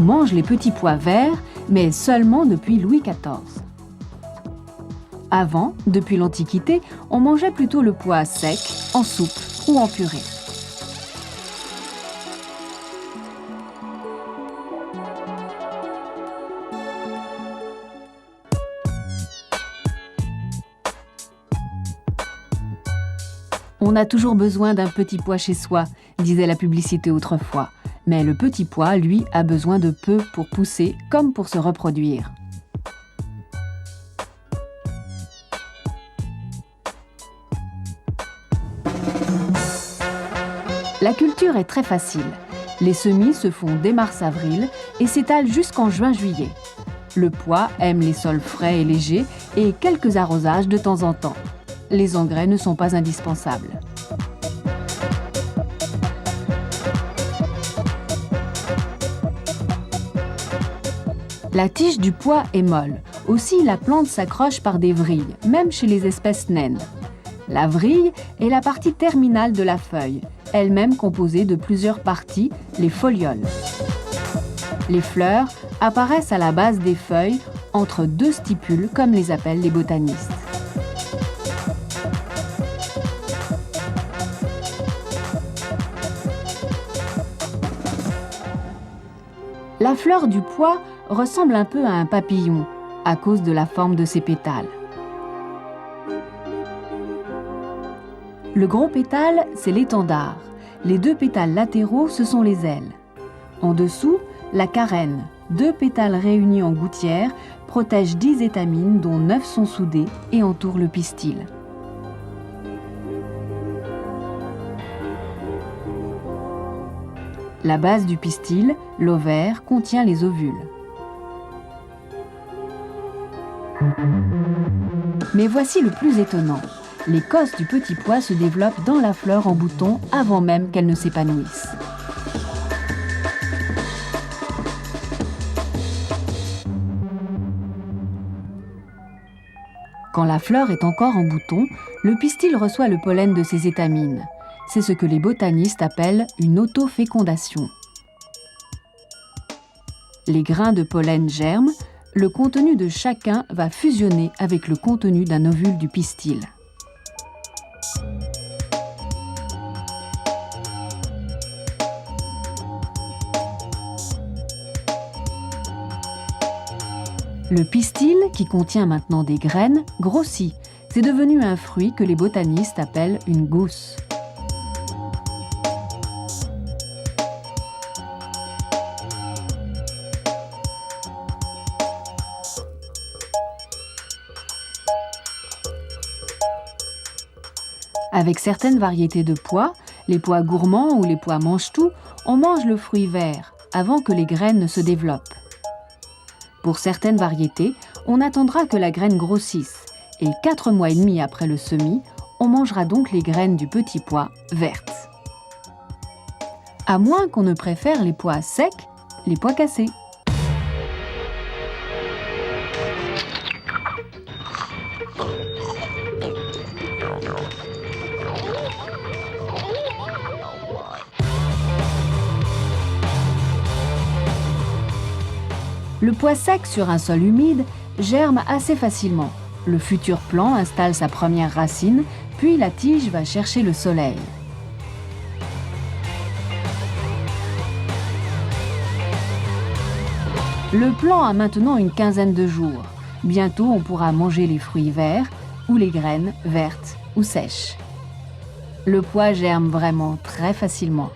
mange les petits pois verts, mais seulement depuis Louis XIV. Avant, depuis l'Antiquité, on mangeait plutôt le pois sec, en soupe ou en purée. On a toujours besoin d'un petit pois chez soi, disait la publicité autrefois. Mais le petit pois, lui, a besoin de peu pour pousser comme pour se reproduire. La culture est très facile. Les semis se font dès mars-avril et s'étalent jusqu'en juin-juillet. Le pois aime les sols frais et légers et quelques arrosages de temps en temps. Les engrais ne sont pas indispensables. La tige du pois est molle. Aussi, la plante s'accroche par des vrilles, même chez les espèces naines. La vrille est la partie terminale de la feuille, elle-même composée de plusieurs parties, les folioles. Les fleurs apparaissent à la base des feuilles, entre deux stipules, comme les appellent les botanistes. La fleur du pois ressemble un peu à un papillon, à cause de la forme de ses pétales. Le gros pétale, c'est l'étendard. Les deux pétales latéraux, ce sont les ailes. En dessous, la carène, deux pétales réunis en gouttière, protège 10 étamines dont 9 sont soudées et entourent le pistil. La base du pistil, l'ovaire, contient les ovules. Mais voici le plus étonnant. Les cosses du petit pois se développent dans la fleur en bouton avant même qu'elle ne s'épanouisse. Quand la fleur est encore en bouton, le pistil reçoit le pollen de ses étamines. C'est ce que les botanistes appellent une autofécondation. Les grains de pollen germent, le contenu de chacun va fusionner avec le contenu d'un ovule du pistil. Le pistil, qui contient maintenant des graines, grossit. C'est devenu un fruit que les botanistes appellent une gousse. Avec certaines variétés de pois, les pois gourmands ou les pois mange-tout, on mange le fruit vert avant que les graines ne se développent. Pour certaines variétés, on attendra que la graine grossisse et 4 mois et demi après le semis, on mangera donc les graines du petit pois vertes. À moins qu'on ne préfère les pois secs, les pois cassés. Le pois sec sur un sol humide germe assez facilement. Le futur plant installe sa première racine, puis la tige va chercher le soleil. Le plant a maintenant une quinzaine de jours. Bientôt, on pourra manger les fruits verts ou les graines vertes ou sèches. Le pois germe vraiment très facilement.